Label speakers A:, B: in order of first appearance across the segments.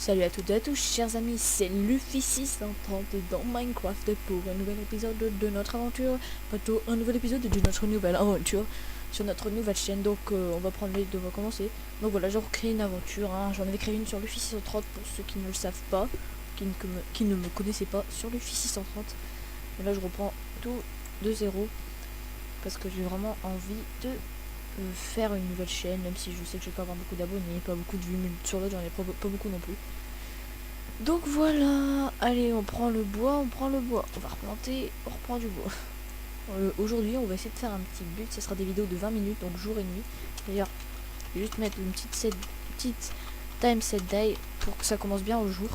A: Salut à toutes et à tous, chers amis, c'est Luffy630 dans Minecraft pour un nouvel épisode de notre aventure, plutôt un nouvel épisode de notre nouvelle aventure sur notre nouvelle chaîne. Donc on va prendre les deux, on va commencer. Donc voilà, j'ai recréé une aventure, hein. J'en avais créé une sur Luffy630 pour ceux qui ne le savent pas, qui ne me connaissaient pas sur Luffy630. Et là je reprends tout de zéro parce que j'ai vraiment envie de faire une nouvelle chaîne, même si je sais que je vais pas avoir beaucoup d'abonnés, pas beaucoup de vues, mais sur l'autre j'en ai pas beaucoup non plus. Donc voilà, allez, on prend le bois, on va replanter, on reprend du bois. Aujourd'hui on va essayer de faire un petit but, ce sera des vidéos de 20 minutes, donc jour et nuit. D'ailleurs, je vais juste mettre une petite time set day pour que ça commence bien au jour.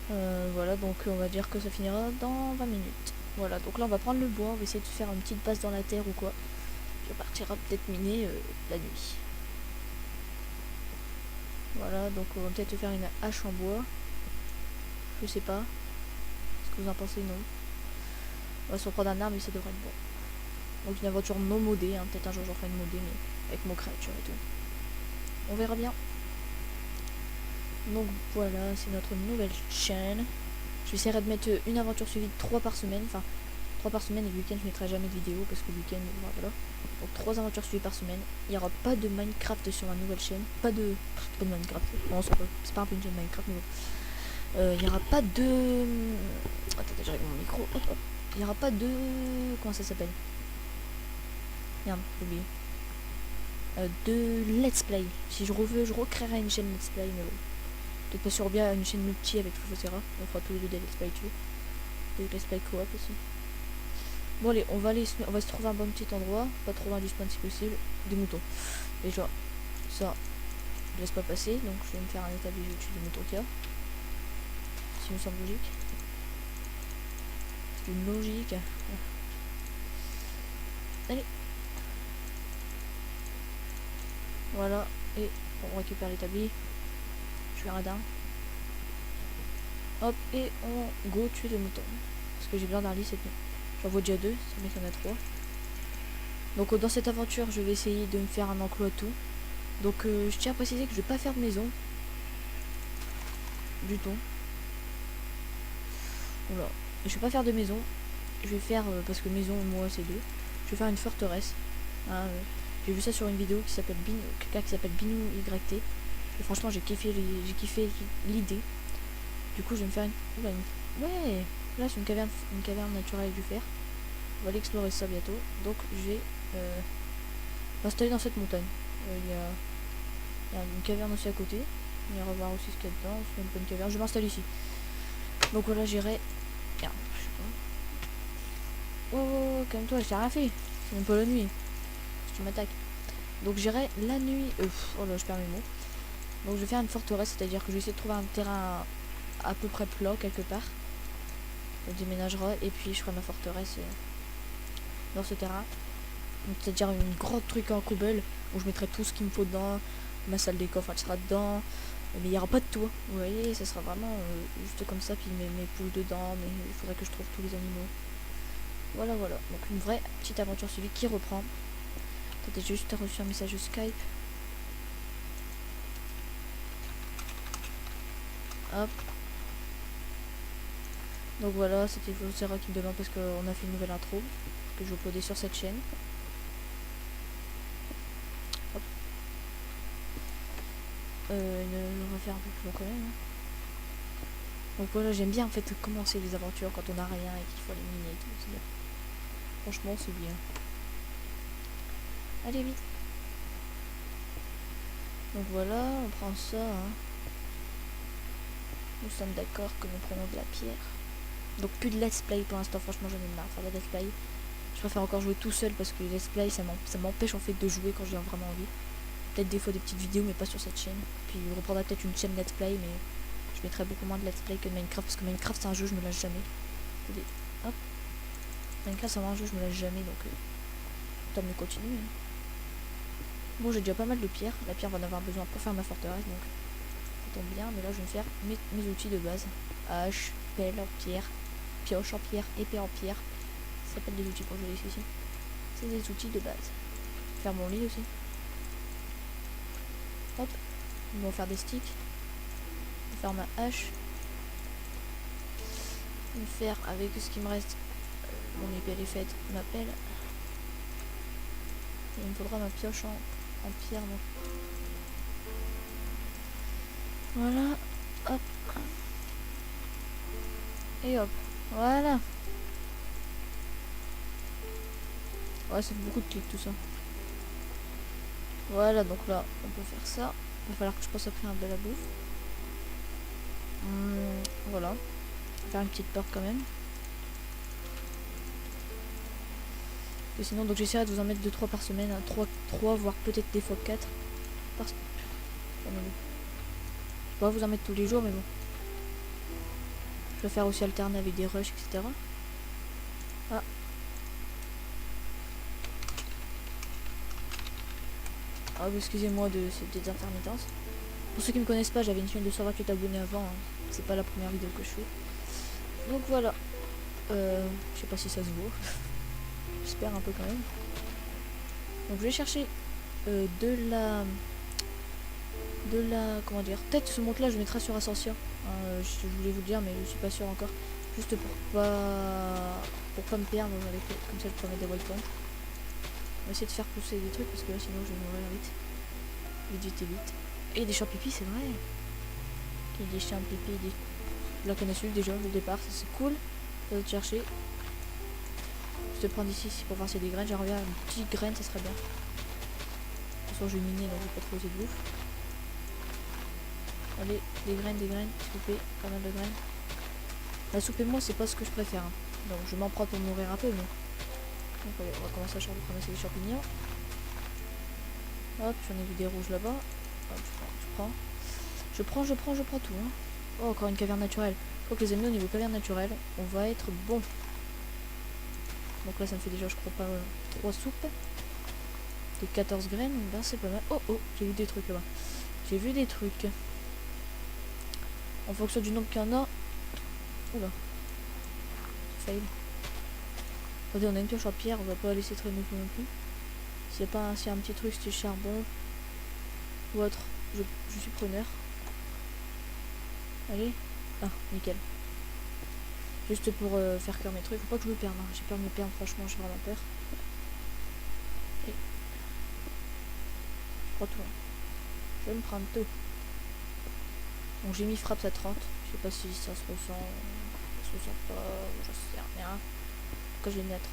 A: Voilà, donc on va dire que ça finira dans 20 minutes. Voilà, donc là on va prendre le bois, on va essayer de faire une petite base dans la terre ou quoi. Puis on partira peut-être miner la nuit. Voilà, donc on va peut-être faire une hache en bois. Je sais pas. Ce que vous en pensez, non. On va se reprendre un arbre et ça devrait être bon. Donc une aventure non modée, hein. Peut-être un jour j'en ferai une modée, mais avec mon créature et tout. On verra bien. Donc voilà, c'est notre nouvelle chaîne. J'essaierai de mettre une aventure suivie de 3 par semaine. Enfin, 3 par semaine, et le week-end je mettrai jamais de vidéo parce que le week-end, voilà. Donc 3 aventures suivies par semaine. Il n'y aura pas de Minecraft sur ma nouvelle chaîne. Pas de Minecraft. Non, c'est pas un peu une chaîne Minecraft, mais bon. Il n'y aura pas de... Attendez, je règle mon micro. Hop, hop. Il n'y aura pas de... Comment ça s'appelle? Merde, j'ai oublié. De let's play. Si je veux, je recréerai une chaîne let's play, mais bon. Peut-être pas sur bien une chaîne multi avec Fufosera. On fera tous les deux des let's play dessus. Des let's play coop aussi. Bon allez, on va se trouver un bon petit endroit. Pas trop loin du spawn si possible. Des moutons. Déjà, ça, je laisse pas passer. Donc je vais me faire un établi au-dessus des moutons qu'il y a. Ça me semble logique. C'est une logique. Allez. Voilà, et on récupère l'établi. Je suis radin. Hop, et on go tuer les moutons. Parce que j'ai besoin d'un lit cette nuit. J'en vois déjà 2, ça met qu'il y en a 3. Donc dans cette aventure, je vais essayer de me faire un enclos à tout. Donc je tiens à préciser que je vais pas faire de maison. Du tout. Voilà. Je vais pas faire de maison. Je vais faire, parce que maison, moi, c'est 2. Je vais faire une forteresse. Hein, j'ai vu ça sur une vidéo qui s'appelle quelqu'un qui s'appelle Binou YT. Et franchement, j'ai kiffé l'idée. Du coup, je vais me faire une... Ouais, là, c'est une caverne naturelle du fer. On va aller explorer ça bientôt. Donc, je vais m'installer dans cette montagne. Il y a une caverne aussi à côté. On ira voir aussi ce qu'il y a dedans. C'est une bonne caverne. Je m'installe ici. Donc voilà, j'irai... Merde, je sais pas. Oh, calme-toi, j'ai rien fait. C'est même pas la nuit. Si tu m'attaques. Donc j'irai la nuit... oh là, je perds mes mots. Donc je vais faire une forteresse, c'est-à-dire que je vais essayer de trouver un terrain à peu près plat quelque part. On déménagera et puis je ferai ma forteresse dans ce terrain. C'est-à-dire une grande truc en cobble où je mettrai tout ce qu'il me faut dedans. Ma salle des coffres elle sera dedans. Mais il n'y aura pas de toit. Vous voyez, ça sera vraiment juste comme ça. Puis mes poules dedans. Mais il faudrait que je trouve tous les animaux. Voilà, voilà. Donc une vraie petite aventure suivie qui reprend. Attendez, j'ai juste reçu un message de Skype. Hop. Donc voilà, c'était Fufosera qui me demande parce qu'on a fait une nouvelle intro que je vais uploader sur cette chaîne. Hop. On va faire un peu plus long quand même. Donc voilà, j'aime bien en fait commencer les aventures quand on n'a rien et qu'il faut aller miner et tout. C'est bien. Franchement, c'est bien. Allez, vite. Donc voilà, on prend ça. Hein. Nous sommes d'accord que nous prenons de la pierre. Donc plus de let's play pour l'instant, franchement j'en ai marre de faire de let's play. Je préfère encore jouer tout seul parce que les let's play ça m'empêche en fait de jouer quand j'ai vraiment envie. Peut-être des fois des petites vidéos mais pas sur cette chaîne. Puis je reprendrai peut-être une chaîne let's play mais je mettrai beaucoup moins de let's play que de Minecraft parce que Minecraft c'est un jeu je me lâche jamais. Attendez, hop. Minecraft c'est un jeu je me lâche jamais donc tant mieux continuer. Hein. Bon j'ai déjà pas mal de pierres. La pierre va en avoir besoin pour faire ma forteresse donc ça tombe bien mais là je vais me faire mes outils de base. Hache, pelle en pierre, pioche en pierre, épée en pierre. Ça s'appelle des outils pour jouer ici. C'est des outils de base. Faire mon lit aussi. Hop. On va faire des sticks. Je vais faire ma hache. Je vais faire avec ce qui me reste. Mon épée elle est faite, ma pelle. Et il me faudra ma pioche en pierre. Donc. Voilà. Hop. Et hop. Voilà. Ouais, ça fait beaucoup de clics tout ça. Voilà, donc là, on peut faire ça. Il va falloir que je passe après un bel à bouffe. Voilà. Faire une petite porte quand même. Et sinon, donc j'essaierai de vous en mettre 2-3 par semaine. Hein, 3 voire peut-être des fois 4. Par... Je pourrais vous en mettre tous les jours, mais bon. Je vais faire aussi alterner avec des rushs, etc. Ah. Ah, excusez-moi de ces petites intermittences. Pour ceux qui me connaissent pas, j'avais une chaîne de 128 abonnés avant. Hein. C'est pas la première vidéo que je fais. Donc voilà. Je sais pas si ça se voit. J'espère un peu quand même. Donc je vais chercher de la comment dire, peut-être ce monte là je mettrai sur Ascension. Je voulais vous le dire mais je suis pas sûr encore. Juste pour pas me perdre avec comme ça je peux mettre des waypoints. On va essayer de faire pousser des trucs parce que là sinon je vais mourir vite. Vite. Et des champs pipi c'est vrai. Il y a des champs pipi, des... La canne à sucre déjà le départ, ça c'est cool. Ça va te chercher. Je te prends d'ici pour voir s'il y a des graines, j'en reviens à une petite graine, ça serait bien. De toute façon je vais miner donc je vais pas poser de bouffe. Allez, des graines, s'il vous plaît, pas mal de graines. La soupe et moi, c'est pas ce que je préfère. Hein. Donc je m'en prends pour mourir un peu, mais... Donc allez, on va commencer à ramasser les champignons. Hop, j'en ai vu des rouges là-bas. Hop, je prends tout. Hein. Oh, encore une caverne naturelle. Faut que les amis, au niveau caverne naturelle, on va être bon. Donc là, ça me fait déjà, je crois pas, 3 soupes. De 14 graines, ben c'est pas mal. Oh, j'ai vu des trucs là-bas. J'ai vu des trucs. En fonction du nombre qu'il y en a. Oula. Fail. Attendez, on a une pioche en pierre, on va pas laisser traîner tout non plus. S'il y a un petit truc, style charbon ou autre, je suis preneur. Allez. Ah, nickel. Juste pour faire cuire mes trucs. Faut pas que je me perde. Hein. J'ai peur de me perdre, franchement, j'ai vraiment peur. Et... Je prends tout. Hein. Je vais me prendre tout. Donc j'ai mis frappe à 30. Je sais pas si ça se ressent. Ça se ressent pas. J'en sais rien. En tout cas, je l'ai mis à 30.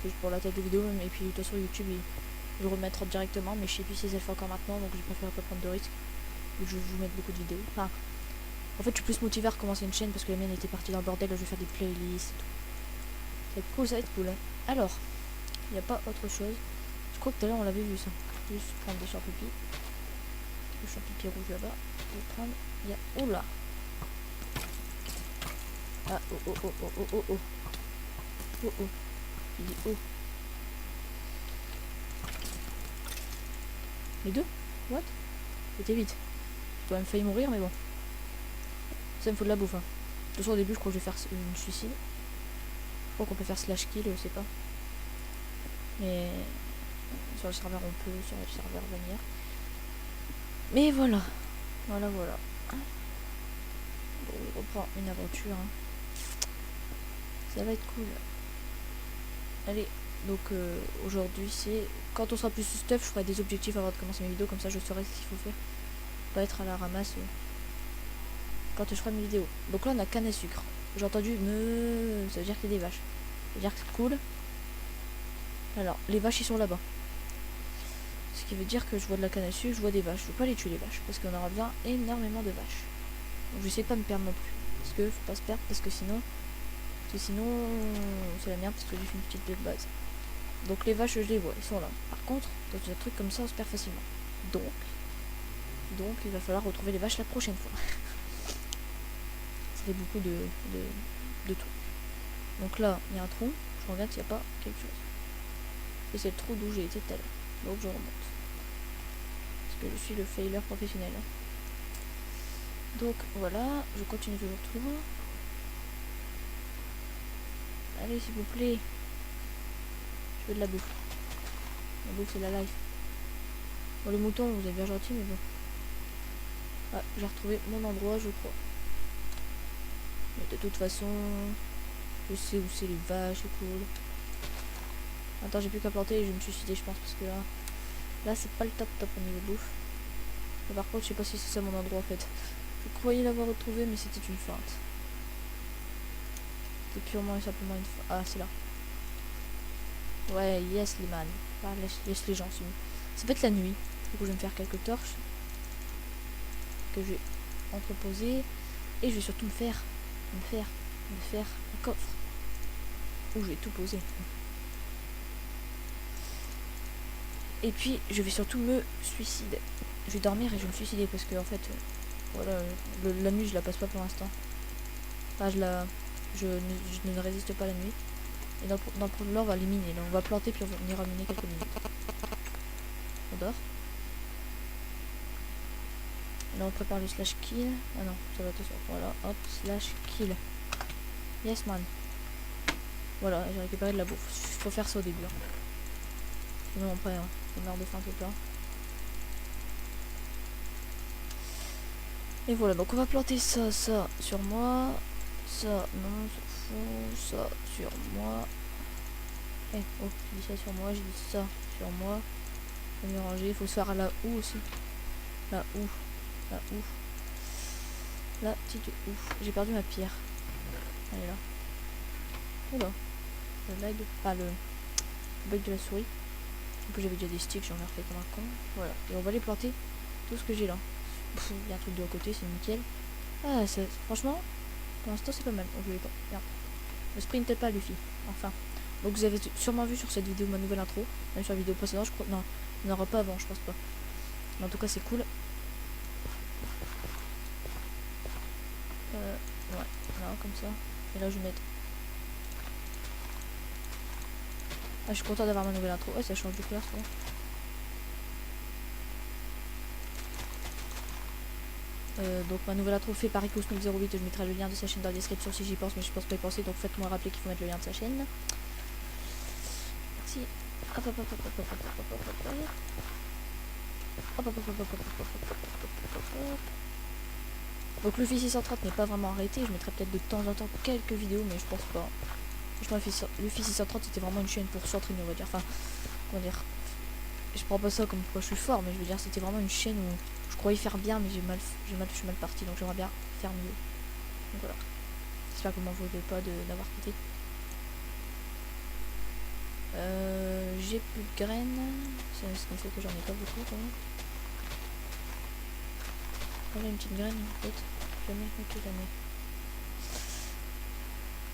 A: Juste pour la tête de vidéo. Et puis de toute façon, YouTube, je vais remettre directement. Mais je sais plus si c'est le fait encore maintenant. Donc j'ai préféré pas prendre de risques. Donc je vais vous mettre beaucoup de vidéos. Enfin, en fait, je suis plus motivée à recommencer une chaîne parce que la mienne était partie dans le bordel. Là, je vais faire des playlists et tout. Ça va être cool, ça va être cool. Hein. Alors, il n'y a pas autre chose. Je crois que tout à l'heure, on l'avait vu ça. Juste prendre des champs pipi. Le champ pipi rouge là-bas. Je vais prendre. Il y a. Oh là! Ah, oh. Il dit oh. Les deux? What? C'était vite. J'ai quand même failli mourir, mais bon. Ça me faut de la bouffe. Hein. De toute façon, au début, je crois que je vais faire une suicide. Je crois qu'on peut faire slash kill, je sais pas. Mais sur le serveur, on peut, sur le serveur venir. Mais voilà. Voilà. Bon, on reprend une aventure. Hein. Ça va être cool. Allez, donc aujourd'hui, c'est... Quand on sera plus stuff, je ferai des objectifs avant de commencer mes vidéos. Comme ça, je saurai ce qu'il faut faire. Pas être à la ramasse quand je ferai mes vidéos. Donc là, on a canne à sucre. J'ai entendu me... Ça veut dire qu'il y a des vaches. Ça veut dire que c'est cool. Alors, les vaches, ils sont là-bas. Ce qui veut dire que je vois de la canne à sucre, je vois des vaches. Je veux pas les tuer, les vaches. Parce qu'on aura besoin énormément de vaches. Donc, je sais pas me perdre non plus. Parce que faut pas se perdre. Parce que sinon, c'est la merde. Parce que j'ai fait une petite de base. Donc, les vaches, je les vois. Ils sont là. Par contre, dans un truc comme ça, on se perd facilement. Donc, il va falloir retrouver les vaches la prochaine fois. Ça fait beaucoup de tout. Donc là, il y a un trou. Je regarde s'il n'y a pas quelque chose. Et c'est le trou d'où j'ai été tout à l'heure. Donc je remonte. Parce que je suis le failer professionnel. Donc voilà, je continue toujours tout droit. Allez, s'il vous plaît. Je veux de la bouffe. La bouffe, c'est la life. Bon, le mouton, vous êtes bien gentil, mais bon. Ah, j'ai retrouvé mon endroit, je crois. Mais de toute façon, je sais où c'est les vaches, c'est cool. Attends, j'ai plus qu'à planter et je vais me suicider, je pense, parce que là c'est pas le top top au niveau bouffe. Mais par contre, je sais pas si c'est ça mon endroit en fait. Je croyais l'avoir retrouvé, mais c'était une feinte. C'était purement et simplement une feinte. Ah, c'est là. Ouais, yes les man. Ah, laisse les gens, c'est mieux. Ça va être la nuit. Du coup, je vais me faire quelques torches que je vais entreposer. Et je vais surtout me faire un coffre où je vais tout poser. Et puis, je vais surtout me suicider. Je vais dormir et je vais me suicider parce que, en fait, voilà, la nuit, je la passe pas pour l'instant. Enfin, je ne résiste pas la nuit. Et dans le prochain, on va les miner. Là, on va planter puis on ira miner quelques minutes. On dort. Là, on prépare le slash kill. Ah non, ça va tout ça. Voilà, hop, slash kill. Yes, man. Voilà, j'ai récupéré de la bouffe. Faut faire ça au début. Hein. Sinon, après, hein, on meurt de faim tout le temps. Et voilà, donc on va planter ça sur moi. Ça, non, on s'en fout. Ça sur moi. Eh, oh, j'ai dit ça sur moi, j'ai dit ça sur moi. Faut mieux ranger, il faut se faire la ou aussi. La ou. La ou. La petite ou. J'ai perdu ma pierre. Elle est là. Oula. Le lag. Ah, le bug de la souris. En plus, j'avais déjà des sticks, j'en ai refait comme un con. Voilà. Et on va les planter tout ce que j'ai là. Il y a un truc de l'autre côté, c'est nickel. Ah, franchement, pour l'instant, c'est pas mal. On voulait pas. Merde. Ne sprintez pas, Luffy. Enfin. Donc, vous avez sûrement vu sur cette vidéo ma nouvelle intro. Même sur la vidéo précédente, je crois. Non, il n'y en aura pas avant, je pense pas. Mais en tout cas, c'est cool. Ouais, là, comme ça. Et là, je vais mettre. Ah, je suis content d'avoir ma nouvelle intro. Ouais, ça change de couleur, c'est bon. Donc ma nouvelle intro fait par Icosnook08, je mettrai le lien de sa chaîne dans la description si j'y pense, mais je pense pas y penser, donc faites-moi rappeler qu'il faut mettre le lien de sa chaîne. Merci. Hop hop hop hop hop hop hop hop hop hop hop. Hop hop hop hop hop hop hop hop hop. Donc le Luffy 630 n'est pas vraiment arrêté, je mettrai peut-être de temps en temps quelques vidéos, mais je pense pas. Franchement, le Luffy 630 c'était vraiment une chaîne pour s'entraîner, on va dire. Enfin, comment dire. Je prends pas ça comme quoi je suis fort, mais je veux dire c'était vraiment une chaîne où je croyais faire bien, mais je suis mal parti, donc j'aimerais bien faire mieux. Donc voilà. J'espère que vous m'en voulez pas d'avoir quitté. J'ai plus de graines. C'est ce qui fait que j'en ai pas beaucoup quand même. Voilà une petite graine peut-être. Jamais, ok jamais.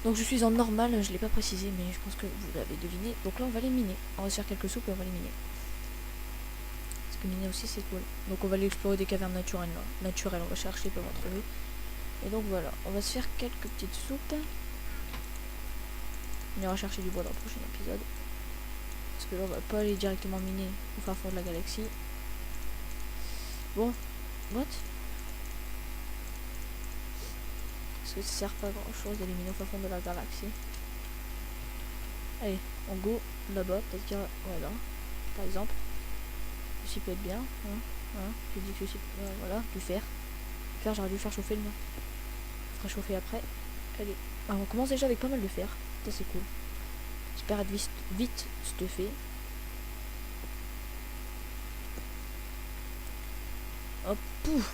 A: Donc je suis en normal, je l'ai pas précisé, mais je pense que vous l'avez deviné. Donc là on va les miner. On va se faire quelques soupes et on va les miner. Parce que miner aussi c'est cool. Donc on va aller explorer des cavernes naturelles là. Naturelles, on va chercher pour en trouver. Et donc voilà, on va se faire quelques petites soupes. On ira chercher du bois dans le prochain épisode. Parce que là on va pas aller directement miner au fin fond de la galaxie. Bon, what? Parce que ça sert pas à grand chose d'aller miner au fin fond de la galaxie. Allez, on go là-bas, peut-être qu'il y a... Voilà, par exemple. Ceci peut être bien. Je dis que ceci... voilà, du fer. Du fer, j'aurais dû faire chauffer le mien. Je ferai chauffer après. Allez. Alors, on commence déjà avec pas mal de fer. Ça c'est cool. J'espère être vite stuffé. Hop, pouf.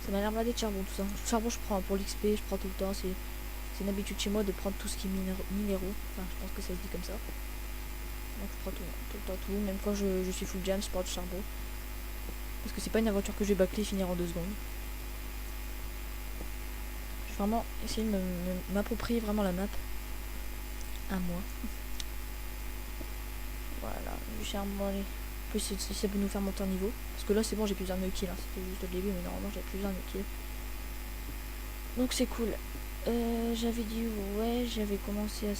A: Ça m'a l'air blindé de charbon tout ça. Le charbon je prends pour l'XP, je prends tout le temps. C'est une habitude chez moi de prendre tout ce qui est minéraux. Enfin, je pense que ça se dit comme ça. Donc je prends tout le temps tout. Même quand je suis full jam, je prends du charbon. Parce que c'est pas une aventure que je vais bâcler et finir en 2 secondes. Je vais vraiment essayer de m'approprier vraiment la map. À moi. Voilà, du charbon. Allez. En plus, si ça peut nous faire monter en niveau. Parce que là, c'est bon, j'ai plus besoin de kills. Hein. C'était juste au début, mais normalement, j'ai plus besoin de kills. Donc, c'est cool. J'avais dit, ouais, j'avais commencé à...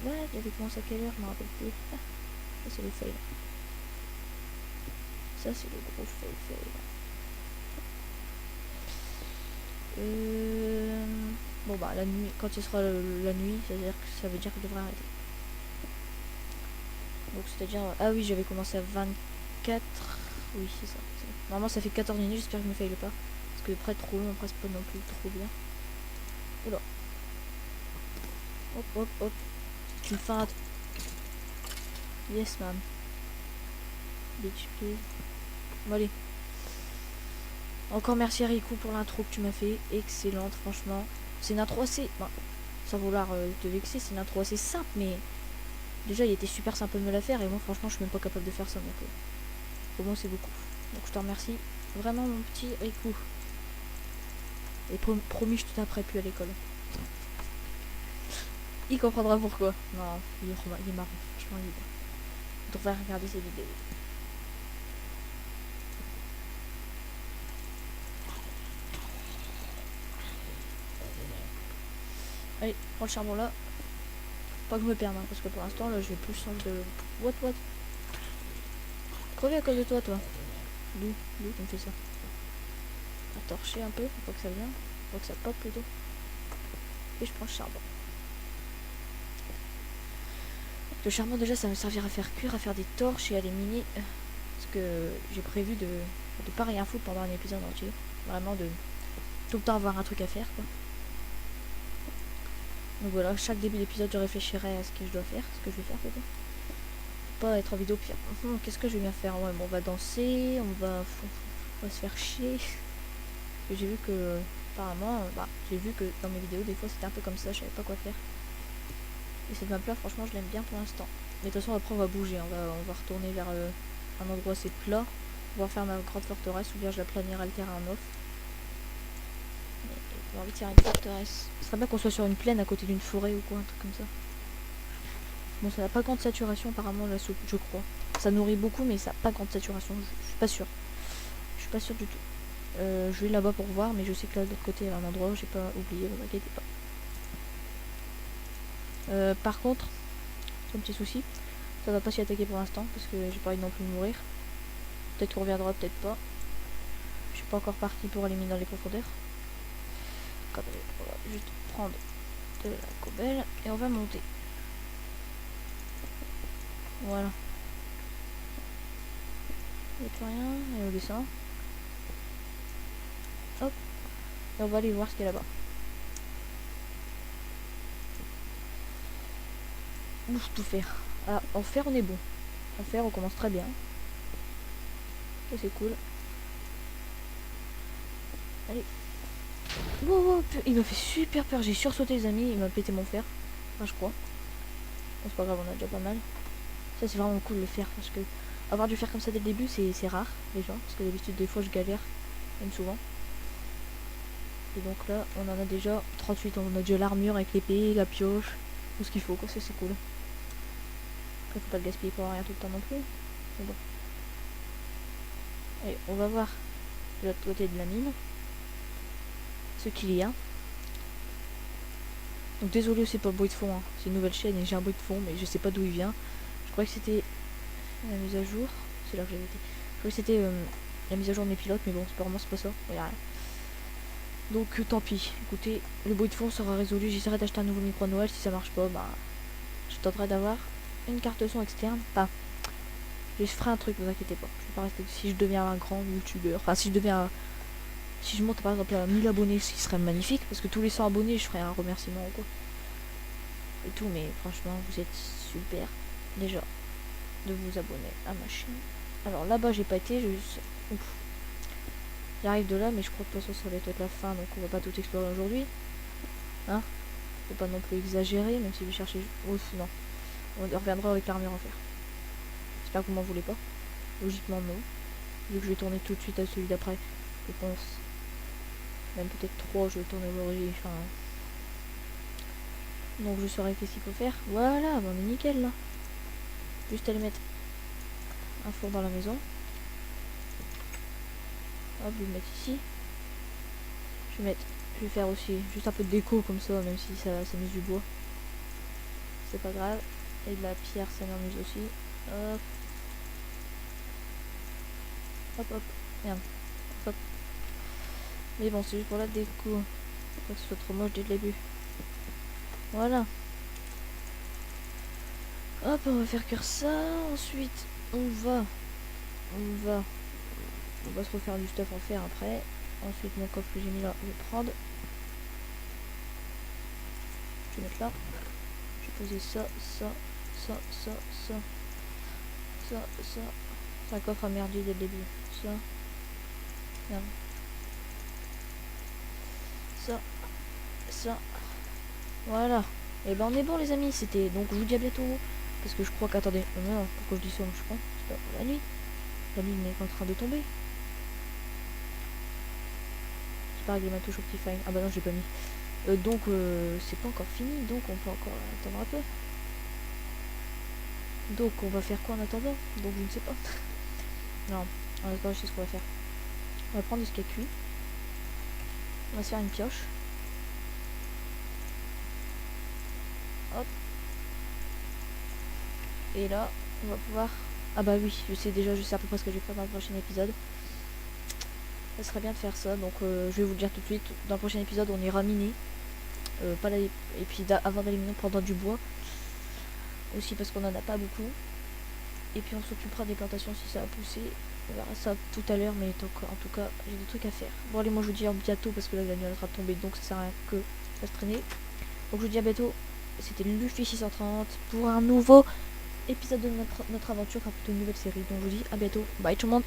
A: Ouais, j'avais commencé à quelle heure, je me rappelle plus. Ah, ça, c'est le fail. Ça, c'est le gros fail. Bon, bah, la nuit, quand ce sera la nuit, ça veut dire que je devrais arrêter. Donc, c'est-à-dire... Ah oui, j'avais commencé à 4. Oui, c'est ça. Normalement, ça fait 14 minutes. J'espère que je me faille pas. Parce que après, trop long, après, c'est pas non plus trop bien. Oula. Hop, hop, hop. C'est une feinte. Yes, man. Bitch, please. Bon, allez. Encore merci Riku pour l'intro que tu m'as fait. Excellente, franchement. C'est une intro assez... Bon, sans vouloir te vexer, c'est une intro assez simple, mais... Déjà, il était super simple de me la faire, et moi, franchement, je suis même pas capable de faire ça, donc... Pour moi, c'est beaucoup. Donc, je te remercie. Vraiment, mon petit Riku. Et promis, je te taperai plus à l'école. Il comprendra pourquoi. Non, il est marrant. Franchement, il est bien. On devrait regarder ses vidéos. Allez, prends le charbon là. Pas que je me perde, hein, parce que pour l'instant, là, je vais plus changer de... What crever à cause de toi, toi. D'où tu me fais ça? À torcher un peu, faut pas que ça vienne. Faut que ça pop plutôt. Et je prends le charbon. Le charbon, déjà, ça va me servir à faire cuire, à faire des torches et à les miner. Parce que j'ai prévu de pas rien foutre pendant un épisode entier. Vraiment de tout le temps avoir un truc à faire, quoi. Donc voilà, chaque début d'épisode, je réfléchirai à ce que je dois faire, ce que je vais faire peut-être. Pas être en vidéo pire. Qu'est-ce que je vais bien faire? Ouais, bon, on va danser, on va se faire chier. J'ai vu que, apparemment, j'ai vu que dans mes vidéos, des fois, c'était un peu comme ça, je savais pas quoi faire. Et cette map-là, franchement, je l'aime bien pour l'instant. Mais de toute façon, après, on va bouger, on va retourner vers un endroit assez plat. On va faire ma grande forteresse, ou bien je la planerai le terrain en off. J'ai envie de faire une forteresse. Ce serait bien qu'on soit sur une plaine à côté d'une forêt ou quoi, un truc comme ça. Bon, ça n'a pas grande saturation apparemment la soupe, je crois. Ça nourrit beaucoup, mais ça n'a pas grande saturation, je suis pas sûre. Je suis pas sûre du tout. Je vais là-bas pour voir, mais je sais que là de l'autre côté il y a un endroit où j'ai pas oublié, ne vous inquiétez pas. Par contre, c'est un petit souci, ça va pas s'y attaquer pour l'instant, parce que j'ai pas envie non plus de mourir. Peut-être qu'on reviendra, peut-être pas. Je suis pas encore parti pour aller miner dans les profondeurs. Donc, on va juste prendre de la cobelle et on va monter. Voilà. Il n'y a plus rien, et on descend. Hop. Et on va aller voir ce qu'il y a là-bas. Ouf, tout faire. Ah, en fer on est bon. En fer on commence très bien. Ça c'est cool. Allez. Wow, il m'a fait super peur. J'ai sursauté les amis, il m'a pété mon fer. Enfin je crois. Bon, c'est pas grave, on a déjà pas mal. Ça c'est vraiment cool le fer parce que avoir du fer comme ça dès le début c'est rare déjà. Parce que d'habitude des fois je galère. Même souvent. Et donc là on en a déjà 38. On a déjà l'armure avec l'épée, la pioche. Tout ce qu'il faut quoi, ça c'est cool. Après faut pas le gaspiller pour rien tout le temps non plus. Mais bon. Allez, on va voir de l'autre côté de la mine ce qu'il y a. Donc désolé, c'est pas le bruit de fond, hein. C'est une nouvelle chaîne et j'ai un bruit de fond, mais je sais pas d'où il vient. Je croyais que c'était la mise à jour. C'est là que j'avais été. Je croyais que c'était la mise à jour de mes pilotes, mais bon, apparemment c'est pas ça. Il y a rien. Donc tant pis. Écoutez, le bruit de fond sera résolu. J'essaierai d'acheter un nouveau micro Noël. Si ça marche pas, je tenterai d'avoir une carte son externe. Enfin, je ferai un truc, vous inquiétez pas. Je vais pas rester. Si je deviens un grand youtubeur, enfin si je deviens si je monte par exemple à 1000 abonnés, ce qui serait magnifique, parce que tous les 100 abonnés, je ferai un remerciement ou quoi. Et tout, mais franchement, vous êtes super, déjà, de vous abonner à ma chaîne. Alors là-bas, j'ai pas été, ouf. J'arrive de là, mais je crois que de toute façon, ça va être la fin, donc on va pas tout explorer aujourd'hui. Hein? Faut pas non plus exagérer, même si je vais chercher... Ouf, non. On reviendra avec l'armure en fer. J'espère que vous m'en voulez pas. Logiquement, non. Vu que je vais tourner tout de suite à celui d'après, je pense... Même peut-être 3, je vais tourner aujourd'hui, enfin... Donc je saurai qu'est-ce qu'il faut faire. Voilà, on est nickel là. Juste aller mettre un four dans la maison. Hop, je vais le mettre ici. Je vais faire aussi juste un peu de déco comme ça, même si ça m'use du bois. C'est pas grave. Et de la pierre, ça m'amuse aussi. Hop. Hop, hop. Merde. Hop. Mais bon, c'est juste pour la déco. Pas que ce soit trop moche dès le début. Voilà. Hop, on va faire cuire ça. Ensuite, on va on va se refaire du stuff en fer après. Ensuite mon coffre que j'ai mis là, je vais prendre. Je vais mettre là. Je vais poser ça. C'est un coffre à merdier dès le début. Ça. Merde. Ça. Voilà. Et ben on est bon les amis. C'était donc je vous dis à bientôt. Parce que je crois qu'attendez. Non, pourquoi je dis ça, je crois. C'est pas pour la nuit. La nuit n'est qu'en train de tomber. J'ai pas réglé ma touche Optifine. Ah bah non, j'ai pas mis. Donc c'est pas encore fini, donc on peut encore attendre un peu. Donc on va faire quoi en attendant? Donc je ne sais pas. Non, en attendant je sais ce qu'on va faire. On va prendre ce qui est cuit. On va se faire une pioche. Hop. Et là, on va pouvoir... Ah bah oui, je sais déjà, je sais à peu près ce que je vais faire dans le prochain épisode. Ça serait bien de faire ça, donc je vais vous le dire tout de suite. Dans le prochain épisode, on ira miner. Pas la... Et puis avant d'aller miner, on prendra du bois. Aussi parce qu'on en a pas beaucoup. Et puis on s'occupera des plantations si ça a poussé. On verra ça tout à l'heure, mais en tout cas, j'ai des trucs à faire. Bon allez, moi je vous dis à bientôt parce que là la nuit elle sera tombée, donc ça sert à rien que ça se traîner. Donc je vous dis à bientôt. C'était Luffy 630 pour un nouveau épisode de notre aventure, enfin plutôt une nouvelle série. Donc je vous dis à bientôt. Bye tout le monde.